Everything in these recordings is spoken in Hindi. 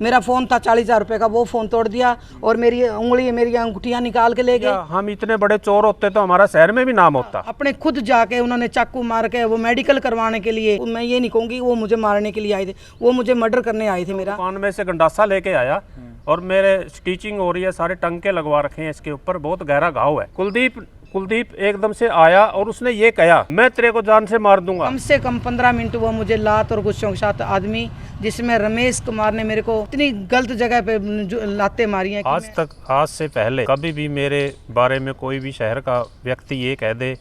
मेरा फ़ोन था 40,000 रुपये का, वो फ़ोन तोड़ दिया और मेरी अंगूठियाँ निकाल के ले गए। हम इतने बड़े चोर होते तो हमारा शहर में भी नाम होता। अपने खुद जाके उन्होंने चाकू मार के वो मेडिकल करवाने के लिए, मैं ये नहीं कहूँगी वो मुझे मारने के लिए आए थे, वो मुझे मर्डर करने आए थे। मेरा दुकान में से गंडासा लेके आया और मेरे स्टिचिंग हो रही है, सारे टंके लगवा रखे हैं इसके ऊपर, बहुत गहरा घाव है। कुलदीप एकदम से आया और उसने ये कहा, मैं तेरे को जान से मार दूंगा। कम से कम 15 मिनट वो मुझे लात और गुस्सों के साथ आदमी, जिसमें रमेश कुमार ने मेरे को इतनी गलत जगह पे लाते मारी हैं। आज से पहले कभी भी मेरे बारे में कोई भी शहर का व्यक्ति ये कह दे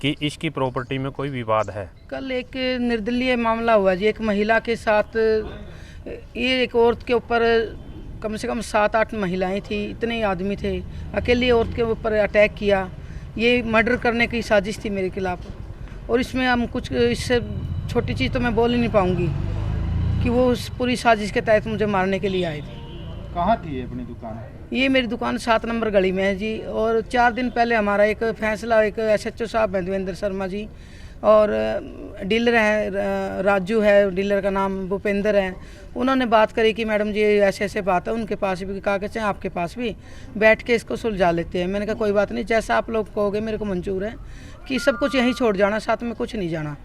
कि इसकी प्रॉपर्टी में कोई विवाद है। कल एक निर्दलीय मामला हुआ जी, एक महिला के साथ, ये एक औरत के ऊपर कम से कम 7-8 महिलाएं थी, इतने आदमी थे, अकेली औरत के ऊपर अटैक किया। ये मर्डर करने की साजिश थी मेरे खिलाफ। और इसमें हम कुछ, इससे छोटी चीज़ तो मैं बोल ही नहीं पाऊँगी कि वो उस पूरी साजिश के तहत मुझे मारने के लिए आए थे। कहाँ थी ये अपनी दुकान? ये मेरी दुकान 7 नंबर गली में है जी। और 4 दिन पहले हमारा एक फैसला, एक SHO साहब हैं देवेंद्र शर्मा जी, और डीलर है राजू है, डीलर का नाम भूपेंद्र है, उन्होंने बात करी कि मैडम जी ऐसे बात है, उनके पास भी कहा कि चाहे आपके पास भी बैठ के इसको सुलझा लेते हैं। मैंने कहा कोई बात नहीं, जैसा आप लोग कहोगे मेरे को मंजूर है कि सब कुछ यहीं छोड़ जाना, साथ में कुछ नहीं जाना।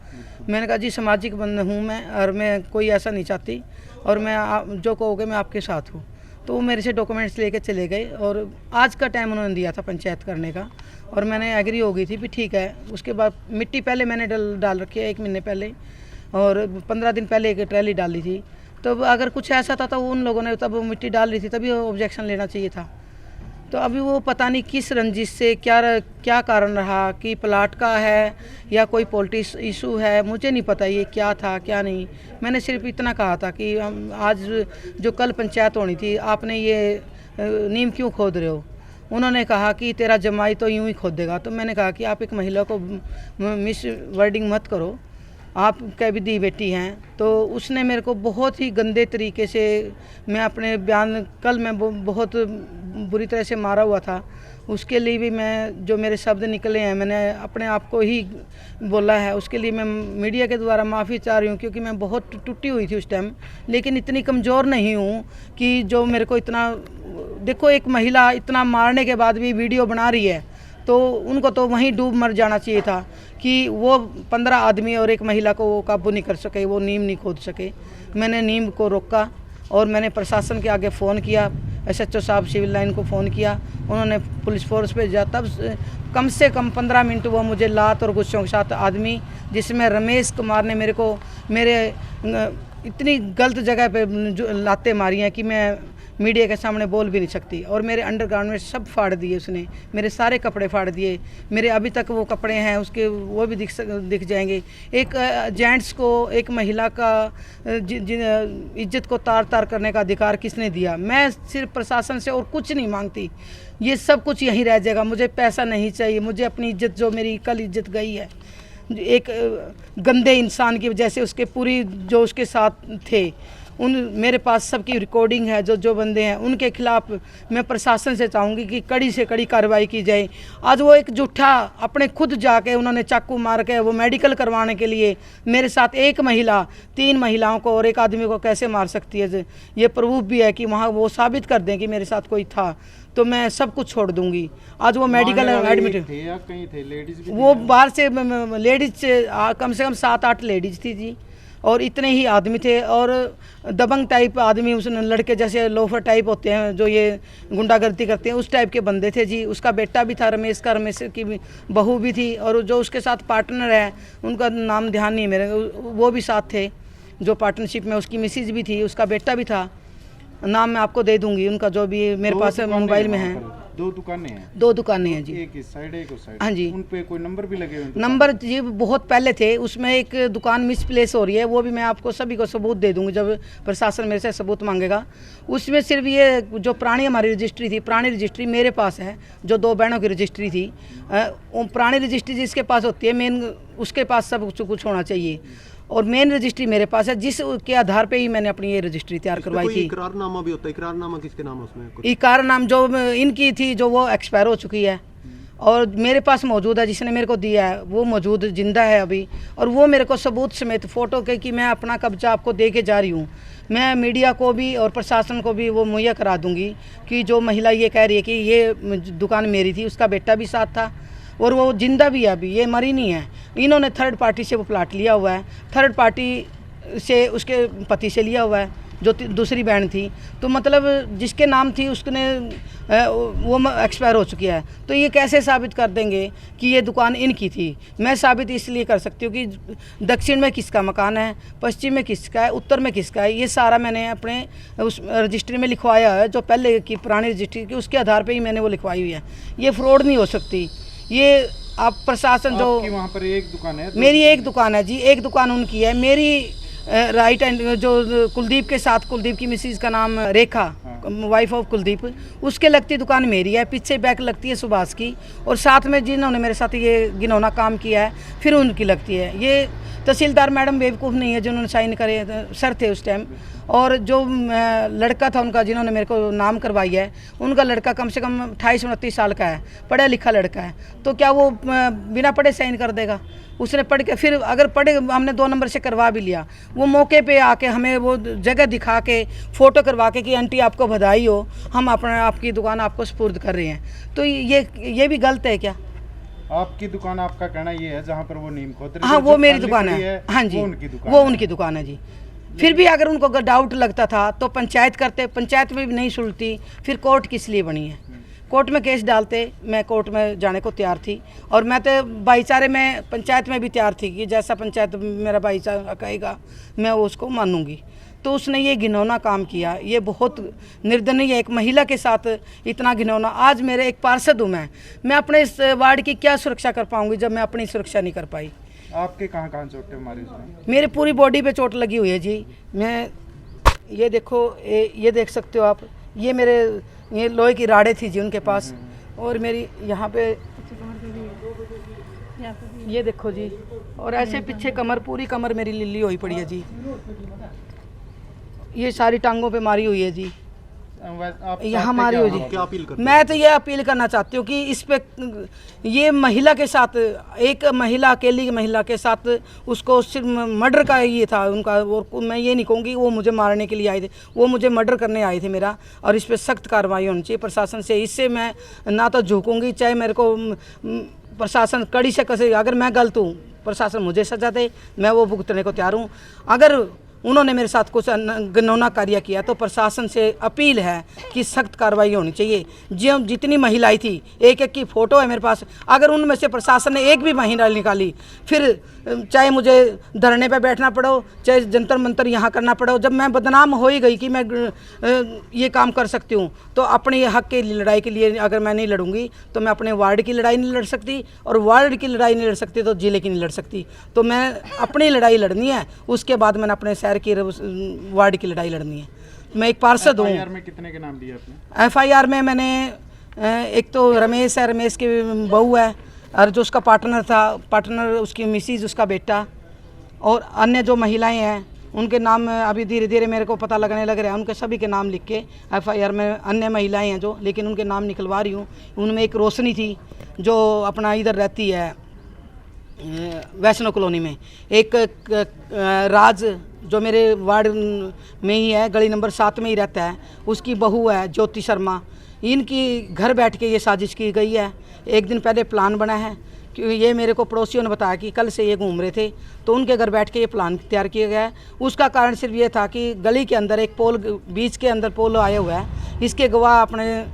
मैंने कहा जी सामाजिक बंद हूँ मैं, और मैं कोई ऐसा नहीं चाहती, और मैं जो कहोगे मैं आपके साथ हूँ। तो वो मेरे से डॉक्यूमेंट्स लेके चले गए, और आज का टाइम उन्होंने दिया था पंचायत करने का, और मैंने एग्री हो गई थी भी ठीक है। उसके बाद मिट्टी पहले मैंने डाल रखी है 1 महीने पहले, और 15 दिन पहले एक ट्रैली डाली थी। तो अगर कुछ ऐसा था तो उन लोगों ने तब वो मिट्टी डाल रही थी, तभी ऑब्जेक्शन लेना चाहिए था। तो अभी वो पता नहीं किस रंजिश से क्या कारण रहा, कि प्लाट का है या कोई पॉलिटिक्स इशू है, मुझे नहीं पता ये क्या था क्या नहीं। मैंने सिर्फ इतना कहा था कि आज जो कल पंचायत होनी थी, आपने ये नीम क्यों खोद रहे हो। उन्होंने कहा कि तेरा जमाई तो यूं ही खोदेगा। तो मैंने कहा कि आप एक महिला को मिस वर्डिंग मत करो, आप क्या भी दी बेटी हैं। तो उसने मेरे को बहुत ही गंदे तरीके से, मैं अपने बयान कल मैं बहुत बुरी तरह से मारा हुआ था, उसके लिए भी मैं जो मेरे शब्द निकले हैं, मैंने अपने आप को ही बोला है, उसके लिए मैं मीडिया के द्वारा माफ़ी चाह रही हूँ, क्योंकि मैं बहुत टूटी हुई थी उस टाइम, लेकिन इतनी कमज़ोर नहीं हूँ कि जो मेरे को इतना, देखो एक महिला इतना मारने के बाद भी वीडियो बना रही है, तो उनको तो वहीं डूब मर जाना चाहिए था कि वो 15 आदमी और एक महिला को वो काबू नहीं कर सके, वो नीम नहीं खोद सके। मैंने नीम को रोका और मैंने प्रशासन के आगे फ़ोन किया, SHO साहब सिविल लाइन को फ़ोन किया, उन्होंने पुलिस फोर्स पे जा, तब कम से कम 15 मिनट वो मुझे लात और गुस्सों के साथ आदमी, जिसमें रमेश कुमार ने मेरे इतनी गलत जगह पे लाते मारी हैं कि मैं मीडिया के सामने बोल भी नहीं सकती। और मेरे अंडरगारमेंट सब फाड़ दिए उसने, मेरे सारे कपड़े फाड़ दिए, मेरे अभी तक वो कपड़े हैं उसके, वो भी दिख जाएंगे। एक जेंट्स को, एक महिला का इज्जत को तार करने का अधिकार किसने दिया? मैं सिर्फ प्रशासन से और कुछ नहीं मांगती, ये सब कुछ यहीं रह जाएगा। मुझे पैसा नहीं चाहिए, मुझे अपनी इज्जत, जो मेरी कल इज्जत गई है एक गंदे इंसान की वजह से, उसके पूरी जो उसके साथ थे मेरे पास सबकी रिकॉर्डिंग है, जो बंदे हैं उनके खिलाफ मैं प्रशासन से चाहूँगी कि कड़ी से कड़ी कार्रवाई की जाए। आज वो एक झूठा अपने खुद जाके उन्होंने चाकू मार के वो मेडिकल करवाने के लिए मेरे साथ, एक महिला 3 महिलाओं को और एक आदमी को कैसे मार सकती है? ये प्रूफ भी है कि वहाँ वो साबित कर दें कि मेरे साथ कोई था, तो मैं सब कुछ छोड़ दूंगी। आज वो मेडिकल एडमिट थे या कहीं थे लेडीज भी? वो बाहर से लेडीज कम से कम 7-8 लेडीज थी जी, और इतने ही आदमी थे, और दबंग टाइप आदमी, उसने लड़के जैसे लोफर टाइप होते हैं जो ये गुंडागर्दी करते हैं, उस टाइप के बंदे थे जी। उसका बेटा भी था रमेश का, रमेश की बहू भी थी, और जो उसके साथ पार्टनर है उनका नाम ध्यान नहीं है मेरे, वो भी साथ थे जो पार्टनरशिप में, उसकी मिसिज भी थी, उसका बेटा भी था, नाम मैं आपको दे दूंगी उनका, जो भी मेरे पास मोबाइल में है। 2 दुकानें हैं? 2 दुकानें हैं जी, एक इस साइड एक उस साइड। हाँ जी। उन पे कोई नंबर भी लगे हुए हैं? नंबर जी बहुत पहले थे, उसमें एक दुकान मिसप्लेस हो रही है, वो भी मैं आपको सभी को सबूत दे दूंगी जब प्रशासन मेरे से सबूत मांगेगा। उसमें सिर्फ ये जो पुरानी हमारी रजिस्ट्री थी, पुरानी रजिस्ट्री मेरे पास है, जो 2 बहनों की रजिस्ट्री थी, पुरानी रजिस्ट्री जिसके पास होती है मेन, उसके पास सब कुछ होना चाहिए, और मेन रजिस्ट्री मेरे पास है, जिसके आधार पे ही मैंने अपनी ये रजिस्ट्री तैयार करवाई थी। इकरारनामा भी होता है, इकरारनामा किसके नाम है उसमें? इकरारनामा जो इनकी थी, जो वो एक्सपायर हो चुकी है, और मेरे पास मौजूद है, जिसने मेरे को दिया है वो मौजूद जिंदा है अभी, और वो मेरे को सबूत समेत फ़ोटो के कि मैं अपना कब्जा आपको दे के जा रही हूँ। मैं मीडिया को भी और प्रशासन को भी वो मुहैया करा दूँगी कि जो महिला ये कह रही है कि ये दुकान मेरी थी, उसका बेटा भी साथ था और वो जिंदा भी है अभी, ये मरी नहीं है। इन्होंने थर्ड पार्टी से वो प्लाट लिया हुआ है, थर्ड पार्टी से उसके पति से लिया हुआ है, जो दूसरी बहन थी। तो मतलब जिसके नाम थी उसने वो एक्सपायर हो चुकी है। तो ये कैसे साबित कर देंगे कि ये दुकान इनकी थी? मैं साबित इसलिए कर सकती हूँ कि दक्षिण में किसका मकान है, पश्चिम में किसका है, उत्तर में किसका है, ये सारा मैंने अपने उस रजिस्ट्री में लिखवाया है, जो पहले की पुरानी रजिस्ट्री की, उसके आधार पर ही मैंने वो लिखवाई हुई है। ये फ्रॉड नहीं हो सकती। ये आप प्रशासन जो वहाँ पर एक दुकान है, मेरी एक दुकान है जी, एक दुकान उनकी है। मेरी राइट हैंड जो कुलदीप के साथ, कुलदीप की मिसिज का नाम रेखा, वाइफ ऑफ कुलदीप, उसके लगती दुकान मेरी है, पीछे बैक लगती है सुभाष की, और साथ में जिन्होंने मेरे साथ ये घिनौना काम किया है फिर उनकी लगती है। ये तहसीलदार मैडम बेवकूफ़ नहीं है जिन्होंने साइन करे, सर थे उस टाइम। और जो लड़का था उनका जिन्होंने मेरे को नाम करवाई है, उनका लड़का कम से कम 28-29 साल का है, पढ़ा लिखा लड़का है। तो क्या वो बिना पढ़े साइन कर देगा? उसने पढ़ के, फिर अगर पढ़े, हमने 2 नंबर से करवा भी लिया, वो मौके पे आके हमें वो जगह दिखा के फ़ोटो करवा के कि आंटी आपको बधाई हो, हम अपना आपकी दुकान आपको सुपुर्द कर रहे हैं। तो ये भी गलत है क्या? आपकी दुकान, आपका कहना ये है जहाँ पर वो नीम खोद रही, हाँ, जो वो मेरी खाली दुकान पड़ी है। हाँ जी, वो उनकी दुकान है जी। फिर भी अगर उनको डाउट लगता था तो पंचायत करते, पंचायत में भी नहीं सुलझती, फिर कोर्ट किस लिए बनी है? कोर्ट में केस डालते, मैं कोर्ट में जाने को तैयार थी, और मैं तो भाईचारे में पंचायत में भी तैयार थी कि जैसा पंचायत मेरा भाईचारा कहेगा मैं उसको मानूंगी। तो उसने ये घिनौना काम किया, ये बहुत निर्दयनीय है। एक महिला के साथ इतना घिनौना। आज मेरे एक पार्षद हूँ मैं अपने इस वार्ड की क्या सुरक्षा कर पाऊँगी जब मैं अपनी सुरक्षा नहीं कर पाई? आपके कहाँ कहाँ चोटें मारी उसने? मेरे पूरी बॉडी पे चोट लगी हुई है जी। मैं ये देखो, ये देख सकते हो आप, ये मेरे ये लोहे की राड़े थी जी उनके पास, और मेरी यहाँ पे ये देखो जी, और ऐसे पीछे कमर, पूरी कमर मेरी लिल्ली हुई पड़ी है जी। ये सारी टांगों पे मारी हुई है जी, यहाँ मारी हुई जी। मैं तो ये अपील करना चाहती हूँ कि इस पे, ये महिला के साथ, एक महिला, अकेली महिला के साथ उसको सिर्फ मर्डर का ये था उनका। और मैं ये नहीं कहूँगी वो मुझे मारने के लिए आए थे, वो मुझे मर्डर करने आए थे मेरा, और इस पर सख्त कार्रवाई होनी चाहिए प्रशासन से। इससे मैं ना तो झुकूँगी, चाहे मेरे को प्रशासन कड़ी से कसे। अगर मैं गलत हूँ, प्रशासन मुझे सजा दे, मैं वो भुगतने को तैयार हूँ। अगर उन्होंने मेरे साथ कुछ घिनौना कार्य किया तो प्रशासन से अपील है कि सख्त कार्रवाई होनी चाहिए। जो जितनी महिलाएं थी, एक एक की फ़ोटो है मेरे पास, अगर उनमें से प्रशासन ने एक भी महिला निकाली, फिर चाहे मुझे धरने पे बैठना पड़ो, चाहे जंतर मंतर यहाँ करना पड़ो। जब मैं बदनाम हो ही गई कि मैं ये काम कर सकती हूँ, तो अपने हक की लड़ाई के लिए अगर मैं नहीं लड़ूंगी तो मैं अपने वार्ड की लड़ाई नहीं लड़ सकती, और वार्ड की लड़ाई नहीं लड़ सकती तो जिले की नहीं लड़ सकती। तो मैं अपनी लड़ाई लड़नी है, उसके बाद मैंने अपने शहर की, वार्ड की लड़ाई लड़नी है। मैं एक पार्षद हूँ। FIR में कितने के नाम दिए आपने? FIR में मैंने एक तो रमेश है, रमेश की बहू है, और जो उसका पार्टनर था, पार्टनर उसकी मिसिज, उसका बेटा, और अन्य जो महिलाएं हैं उनके नाम अभी धीरे धीरे मेरे को पता लगने लग रहा है। उनके सभी के नाम लिख के FIR में, अन्य महिलाएं हैं जो, लेकिन उनके नाम निकलवा रही हूँ। उनमें एक रोशनी थी जो अपना इधर रहती है वैष्णो कॉलोनी में, एक राज जो मेरे वार्ड में ही है, गली नंबर 7 में ही रहता है, उसकी बहू है ज्योति शर्मा। इनकी घर बैठ के ये साजिश की गई है। एक दिन पहले प्लान बना है, क्योंकि ये मेरे को पड़ोसियों ने बताया कि कल से ये घूम रहे थे, तो उनके घर बैठ के ये प्लान तैयार किया गया है। उसका कारण सिर्फ ये था कि गली के अंदर एक पोल, बीच के अंदर पोल आया हुआ है, इसके गवाह अपने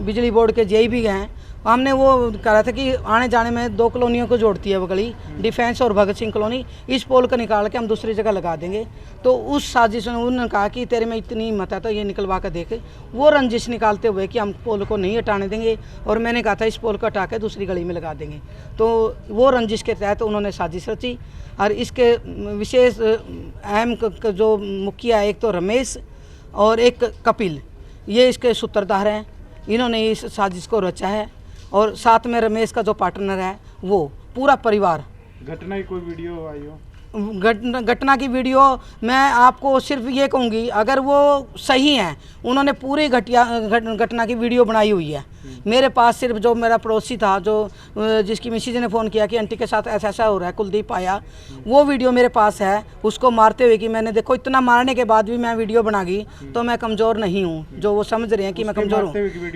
बिजली बोर्ड के जेई भी गए हैं। हमने वो कहा था कि आने जाने में 2 कॉलोनियों को जोड़ती है वो गली, डिफेंस और भगत सिंह कॉलोनी, इस पोल को निकाल के हम दूसरी जगह लगा देंगे। तो उस साजिश में उन्होंने कहा कि तेरे में इतनी हिम्मत है तो ये निकलवा कर देखे। वो रंजिश निकालते हुए कि हम पोल को नहीं हटाने देंगे, और मैंने कहा था इस पोल को हटा के दूसरी गली में लगा देंगे। तो वो रंजिश के तहत उन्होंने साजिश रची। और इसके विशेष अहम जो मुखिया है, एक तो रमेश और एक कपिल, ये इसके सूत्रधार हैं। इन्होंने इस साजिश को रचा है, और साथ में रमेश का जो पार्टनर है वो, पूरा परिवार। घटना की कोई वीडियो आई हो? घटना की वीडियो मैं आपको सिर्फ ये कहूँगी, अगर वो सही हैं, उन्होंने पूरी घटना की वीडियो बनाई हुई है, मेरे पास सिर्फ जो मेरा पड़ोसी था, जो जिसकी मिसेज ने फ़ोन किया कि आंटी के साथ ऐसा ऐसा हो रहा है, कुलदीप आया, वो वीडियो मेरे पास है उसको मारते हुए कि मैंने देखो इतना मारने के बाद भी मैं वीडियो बना गई तो मैं कमज़ोर नहीं हूँ, जो वो समझ रहे हैं कि मैं कमज़ोर हूँ।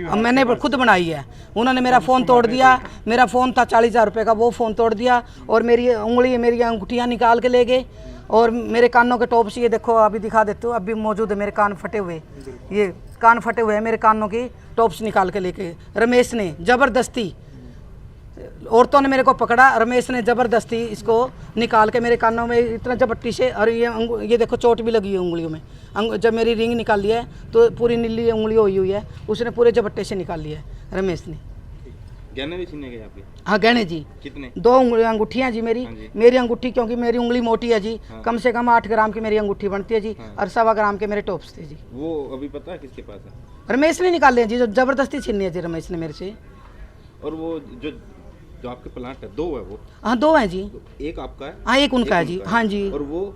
अब मैंने खुद बनाई है। उन्होंने मेरा फ़ोन तोड़ दिया, मेरा फ़ोन था 40,000 रुपये का, वो फ़ोन तोड़ दिया और मेरी उंगली, मेरी अंगूठियाँ निकाल के ले गए और मेरे कानों के टॉप्स, ये देखो अभी दिखा देते हो, अभी मौजूद है मेरे कान फटे हुए, ये कान फटे हुए हैं, मेरे कानों की टॉप्स निकाल के लेके रमेश ने ज़बरदस्ती, औरतों ने मेरे को पकड़ा, रमेश ने ज़बरदस्ती इसको निकाल के मेरे कानों में इतना झपट्टी से, और ये देखो चोट भी लगी है उंगलियों में। जब मेरी रिंग निकाल लिया है तो पूरी नीली उंगली हुई है, उसने पूरे झपट्टे से निकाल लिया है रमेश ने। गहने भी छीने गए आपके? हाँ गहने जी, कितने? 2 अंगूठियाँ जी मेरी अंगूठी, क्योंकि मेरी उंगली मोटी है जी, कम से कम 8 ग्राम की मेरी अंगूठी बनती है जी, और 1.25 ग्राम के मेरे टॉप्स थे जी। वो अभी पता है किसके पास है? रमेश ने निकाले हैं जी, जो ज़बरदस्ती छीनी है जी रमेश ने मेरे से। और वो जो आपके प्लांट है, 2 है वो? हाँ 2 हैं जी। एक आपका है? हाँ एक उनका है जी। हाँ जी। और वो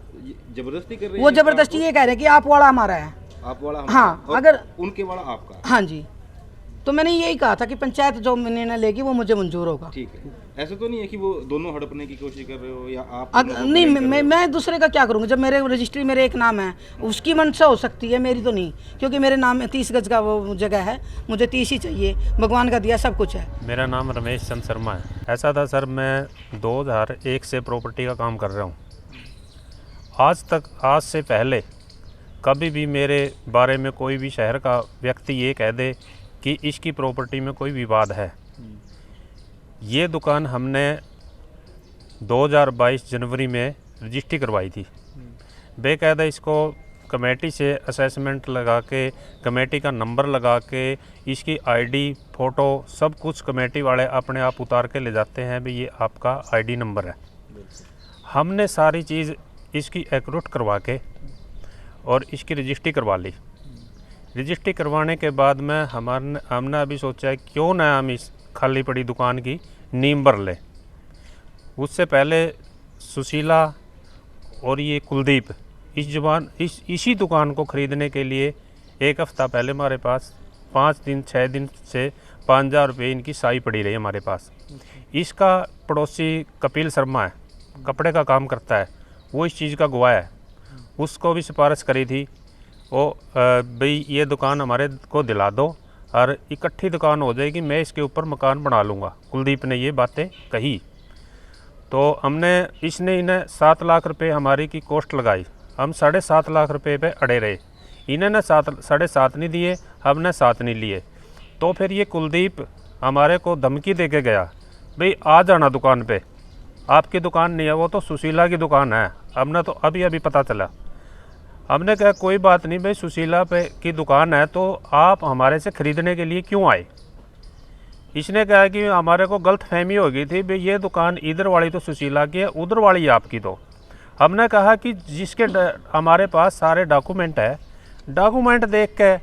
जबरदस्ती कर रहे हैं? वो ज़बरदस्ती ये कह रहे हैं कि आप वाला हमारा है। आप वाला? हाँ, और अगर उनके वाला आपका है? हाँ जी। तो मैंने यही कहा था कि पंचायत जो निर्णय लेगी वो मुझे मंजूर होगा। ठीक है। ऐसा तो नहीं है कि वो दोनों हड़पने की कोशिश कर रहे हो या आप? नहीं, मैं दूसरे का क्या करूँगा? जब मेरे रजिस्ट्री मेरे एक नाम है, उसकी मंशा हो सकती है, मेरी तो नहीं, क्योंकि मेरे नाम में 30 गज का वो जगह है, मुझे 30 ही चाहिए, भगवान का दिया सब कुछ है। मेरा नाम रमेश चंद शर्मा है। ऐसा था सर, मैं 2001 से प्रॉपर्टी का काम कर रहा हूँ। आज से पहले कभी भी मेरे बारे में कोई भी शहर का व्यक्ति ये कह दे कि इसकी प्रॉपर्टी में कोई विवाद है। ये दुकान हमने 2022 जनवरी में रजिस्ट्री करवाई थी। बेकायदा इसको कमेटी से असेसमेंट लगा के, कमेटी का नंबर लगा के, इसकी आईडी, फ़ोटो सब कुछ कमेटी वाले अपने आप उतार के ले जाते हैं भी ये आपका आईडी नंबर है। हमने सारी चीज़ इसकी एक्यूरेट करवा के और इसकी रजिस्ट्री करवा ली। रजिस्ट्री करवाने के बाद में हमने अभी सोचा है क्यों ना हम इस खाली पड़ी दुकान की नींव भर लें। उससे पहले सुशीला और ये कुलदीप इसी दुकान को ख़रीदने के लिए 1 हफ़्ता पहले हमारे पास 6 दिन से 5,000 रुपये इनकी साई पड़ी रही हमारे पास। इसका पड़ोसी कपिल शर्मा है, कपड़े का काम करता है, वो इस चीज़ का गवाह है। उसको भी सिफारिश करी थी वो भाई ये दुकान हमारे को दिला दो और इकट्ठी दुकान हो जाएगी, मैं इसके ऊपर मकान बना लूँगा। कुलदीप ने ये बातें कही तो इसने इन्हें 7 लाख रुपए हमारी की कॉस्ट लगाई। हम 7.5 लाख रुपए पे अड़े रहे। इन्होंने 7.5 नहीं दिए, हमने 7 नहीं लिए। तो फिर ये कुलदीप हमारे को धमकी दे के गया, भाई आ जाना दुकान पे, आपकी दुकान नहीं है, वो तो सुशीला की दुकान है। हमने तो अभी पता चला। हमने कहा कोई बात नहीं भाई, सुशीला पे की दुकान है तो आप हमारे से ख़रीदने के लिए क्यों आए? इसने कहा कि हमारे को गलत फहमी हो गई थी भाई ये दुकान इधर वाली तो सुशीला की है, उधर वाली आपकी। तो हमने कहा कि जिसके हमारे पास सारे डॉक्यूमेंट है, डॉक्यूमेंट देख के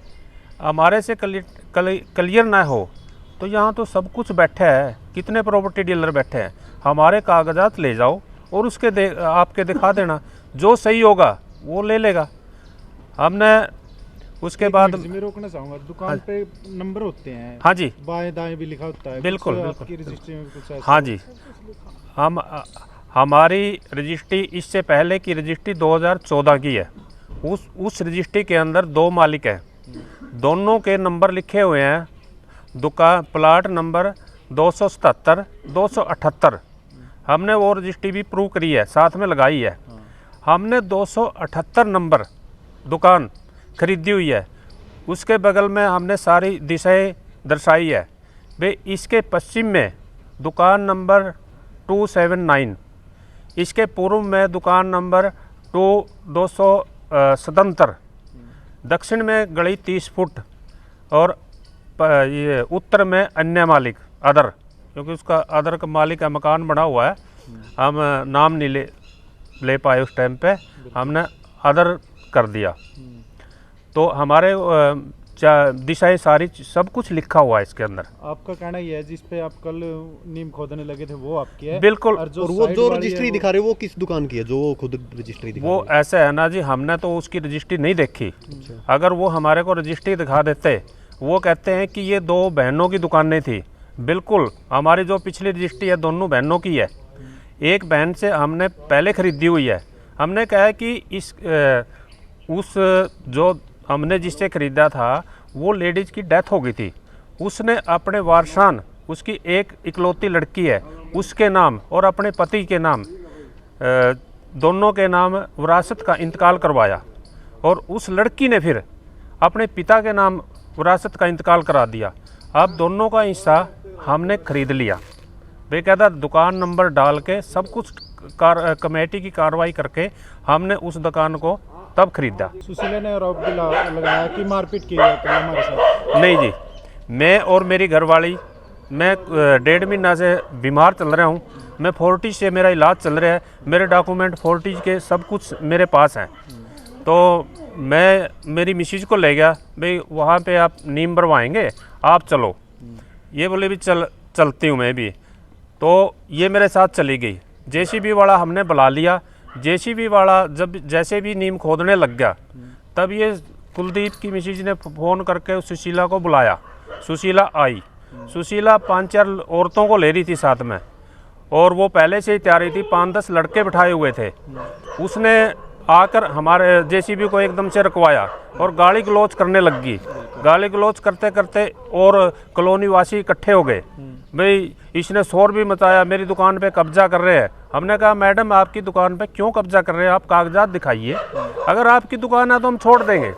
हमारे से क्लियर ना हो तो यहाँ तो सब कुछ बैठे है, कितने प्रॉपर्टी डीलर बैठे हैं, हमारे कागजात ले जाओ और उसके आपके दिखा देना, जो सही होगा वो ले लेगा। हमने उसके बाद मैं रोकना चाहूंगा, दुकान पे नंबर होते हैं? हाँ जी, बाएं दाएं भी लिखा होता है? बिल्कुल आपकी रजिस्ट्री में कुछ ऐसा? हाँ जी, हमारी रजिस्ट्री इससे पहले की रजिस्ट्री 2014 की है। उस रजिस्ट्री के अंदर 2 मालिक हैं, दोनों के नंबर लिखे हुए हैं। दुकान प्लाट नंबर 277, 278। हमने वो रजिस्ट्री भी प्रूव करी है, साथ में लगाई है। हमने 278 नंबर दुकान खरीदी हुई है। उसके बगल में हमने सारी दिशाएं दर्शाई है भाई, इसके पश्चिम में दुकान नंबर 279, इसके पूर्व में दुकान नंबर 277, दक्षिण में गली 30 फुट और ये उत्तर में अन्य मालिक अदर, क्योंकि उसका अदर का मालिक का मकान बना हुआ है। हम नाम नहीं ले पाए उस टाइम पे, हमने अदर कर दिया। तो हमारे दिशाएं सारी सब कुछ लिखा हुआ है इसके अंदर। आपका कहना ये है जिस पे आप कल नीम खोदने लगे थे वो आपकी है? बिल्कुल। और वो जो रजिस्ट्री दिखा रहे हो वो किस दुकान की है, जो वो खुद रजिस्ट्री दिखा वो ऐसा है ना जी, हमने तो उसकी रजिस्ट्री नहीं देखी। अगर वो हमारे को रजिस्ट्री दिखा देते वो कहते हैं कि ये 2 बहनों की दुकानें थी। बिल्कुल, हमारी जो पिछली रजिस्ट्री है दोनों बहनों की है। एक बहन से हमने पहले ख़रीदी हुई है। हमने कहा है कि उस जो हमने जिससे ख़रीदा था वो लेडीज़ की डेथ हो गई थी। उसने अपने वारसान, उसकी एक इकलौती लड़की है, उसके नाम और अपने पति के नाम, दोनों के नाम विरासत का इंतकाल करवाया और उस लड़की ने फिर अपने पिता के नाम विरासत का इंतकाल करा दिया। अब दोनों का हिस्सा हमने खरीद लिया, बेकायदा दुकान नंबर डाल के सब कुछ कमेटी की कार्रवाई करके हमने उस दुकान को तब खरीदा। सुशीला ने आरोप लगाया कि मारपीट की है कल हमारे साथ। नहीं जी, मैं और मेरी घरवाली, मैं 1.5 महीना से बीमार चल रहा हूँ। मैं फोर्टिज से मेरा इलाज चल रहा है, मेरे डॉक्यूमेंट फोर्टिज के सब कुछ मेरे पास हैं। तो मैं मेरी मिसेज को ले गया, भाई वहाँ पे आप नीम भरवाएंगे, आप चलो। ये बोले भी चलती हूँ मैं भी। तो ये मेरे साथ चली गई। जेसीबी वाला हमने बुला लिया। जेसीबी वाला जब जैसे भी नीम खोदने लग गया, तब ये कुलदीप की मिसेज ने फ़ोन करके सुशीला को बुलाया। सुशीला आई। सुशीला 5-4 औरतों को ले रही थी साथ में, और वो पहले से ही तैयारी थी। 5-10 लड़के बिठाए हुए थे। उसने आकर हमारे जेसीबी को एकदम से रुकवाया और गाली गलौज करने लग गई। गाली गलौज करते करते और कॉलोनी वासी इकट्ठे हो गए, भाई इसने शोर भी मचाया, मेरी दुकान पे कब्जा कर रहे हैं। हमने कहा मैडम आपकी दुकान पे क्यों कब्जा कर रहे हैं, आप कागजात दिखाइए। अगर आपकी दुकान है तो हम छोड़ देंगे।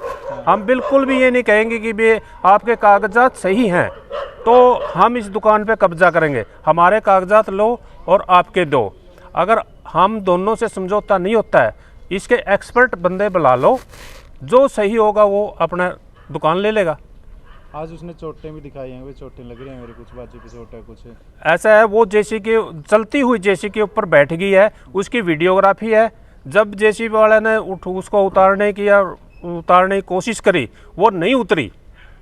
हम बिल्कुल भी ये नहीं कहेंगे कि भाई आपके कागजात सही हैं तो हम इस दुकान पे कब्जा करेंगे। हमारे कागजात लो और आपके दो। अगर हम दोनों से समझौता नहीं होता है, इसके एक्सपर्ट बंदे बुला लो, जो सही होगा वो अपना दुकान ले लेगा। आज उसने चोटें भी दिखाई हैं, वे चोटें लग रही हैं मेरे, कुछ बाजू पे चोट है, कुछ ऐसा है, वो जेसी के चलती हुई जेसी के ऊपर बैठ गई है, उसकी वीडियोग्राफी है। जब जेसी वाले ने उसको उतारने की कोशिश करी, वो नहीं उतरी।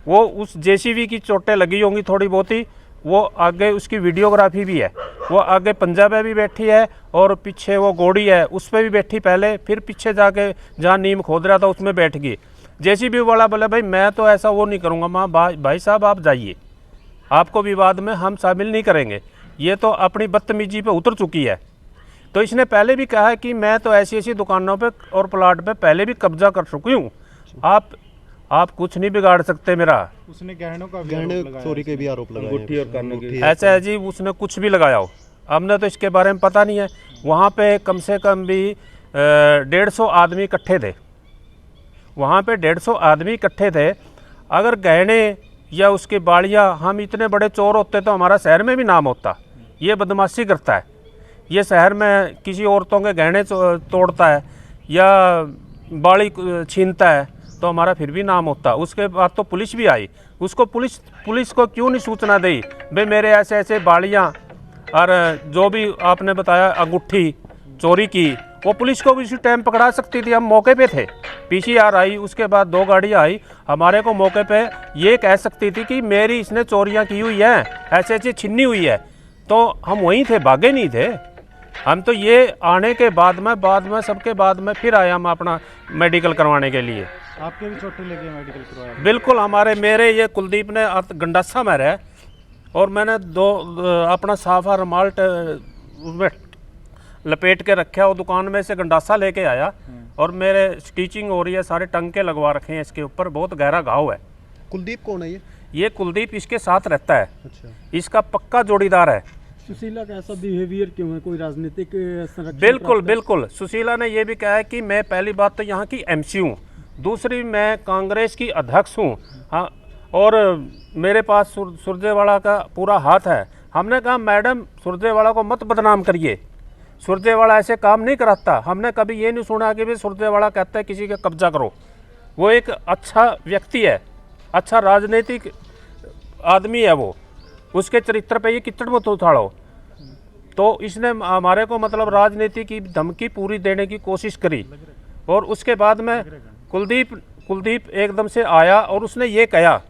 वो उस जेसीबी की चोटें लगी होंगी थोड़ी बहुत ही, वो आगे उसकी वीडियोग्राफी भी है। वो आगे पंजा पे भी बैठी है और पीछे वो गोड़ी है उस पर भी बैठी पहले, फिर पीछे जाके जहाँ नीम खोद रहा था उसमें बैठ गई। जेसीबी वाला बोले भाई मैं तो ऐसा वो नहीं करूँगा। माँ भाई साहब आप जाइए, आपको विवाद में हम शामिल नहीं करेंगे। ये तो अपनी बदतमीजी पे उतर चुकी है। तो इसने पहले भी कहा है कि मैं तो ऐसी ऐसी दुकानों पे और प्लाट पे पहले भी कब्जा कर चुकी हूँ, आप कुछ नहीं बिगाड़ सकते मेरा। उसने गहनों का भी गहने आरोप लगाया, चोरी के भी आरोप लगाए हैं। अंगूठी और कानों की। ऐसा है जी, उसने कुछ भी लगाया हो, हमने तो इसके बारे में पता नहीं है। वहाँ पे कम से कम भी 150 आदमी इकट्ठे थे। वहाँ पे 150 आदमी इकट्ठे थे। अगर गहने या उसकी बाड़ियाँ, हम इतने बड़े चोर होते तो हमारा शहर में भी नाम होता। ये बदमाशी करता है, ये शहर में किसी औरतों के गहने तोड़ता है या बाड़ी छीनता है तो हमारा फिर भी नाम होता। उसके बाद तो पुलिस भी आई। उसको पुलिस को क्यों नहीं सूचना दी, भाई मेरे ऐसे ऐसे बाड़ियाँ और जो भी आपने बताया अंगूठी चोरी की, वो पुलिस को भी उसी टाइम पकड़ा सकती थी। हम मौके पे थे, पीसीआर आई, उसके बाद 2 गाड़ियाँ आई, हमारे को मौके पे ये कह सकती थी कि मेरी इसने चोरियाँ की हुई हैं, ऐसे ऐसे छीनी हुई है, तो हम वहीं थे, भागे नहीं थे। हम तो ये आने के बाद में सबके बाद में फिर आए हम अपना मेडिकल करवाने के लिए। आपके भी चोटें लगी, मेडिकल करवाया? बिल्कुल, मेरे ये कुलदीप ने गंडासा मारा है और मैंने अपना साफा रुमाल उसमें लपेट के रखा। वो दुकान में से गंडासा लेके आया और मेरे स्टिचिंग हो रही है, सारे टंके लगवा रखे हैं इसके ऊपर, बहुत गहरा घाव है। कुलदीप कौन है ये? ये कुलदीप इसके साथ रहता है, अच्छा, इसका पक्का जोड़ीदार है। सुशीला का ऐसा बिहेवियर क्यों है, कोई राजनीतिक संरक्षण? बिल्कुल। सुशीला ने ये भी कहा है कि मैं पहली बात तो यहाँ की एमसी हूँ, दूसरी मैं कांग्रेस की अध्यक्ष हूँ, हाँ, और मेरे पास सुरजेवाला का पूरा हाथ है। हमने कहा मैडम सुरजेवाला को मत बदनाम करिए, सुरजेवाला ऐसे काम नहीं कराता। हमने कभी ये नहीं सुना कि भाई सुरजेवाला कहता है किसी का कब्जा करो। वो एक अच्छा व्यक्ति है, अच्छा राजनीतिक आदमी है, वो उसके चरित्र पे ये किचड़ मत उछाड़ो। तो इसने हमारे को मतलब राजनीति की धमकी पूरी देने की कोशिश करी और उसके बाद में कुलदीप एकदम से आया और उसने ये कहा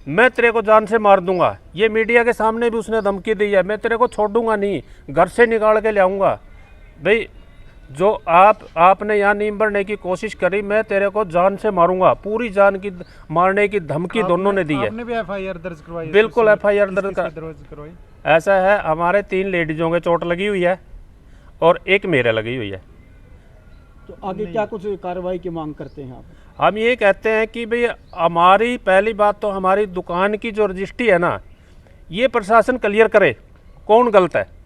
मैं तेरे को जान से मार दूंगा। ये मीडिया के सामने भी उसने धमकी दी है, मैं तेरे को छोड़ूंगा नहीं, घर से निकाल के ले आऊँगा। भाई जो आपने यहाँ नींव भरने की कोशिश करी, मैं तेरे को जान से मारूंगा, पूरी जान की मारने की धमकी दोनों ने दी है। आपने भी एफआईआर दर्ज करवाई है? बिल्कुल किसकी- एफआईआर दर्ज किसकी करवाई? ऐसा है, हमारे 3 लेडीजों के चोट लगी हुई है और एक मेरे लगी हुई है। तो आगे क्या कुछ कार्रवाई की मांग करते हैं आप? हम ये कहते हैं कि भाई हमारी पहली बात तो हमारी दुकान की जो रजिस्ट्री है ना, ये प्रशासन क्लियर करे कौन गलत है।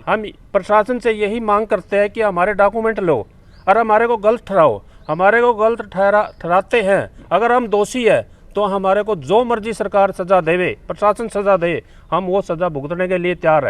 हम प्रशासन से यही मांग करते हैं कि हमारे डॉक्यूमेंट लो और हमारे को गलत ठहराओ। हमारे को गलत ठहराते हैं, अगर हम दोषी है तो हमारे को जो मर्जी सरकार सज़ा देवे, प्रशासन सज़ा दे, हम वो सज़ा भुगतने के लिए तैयार है।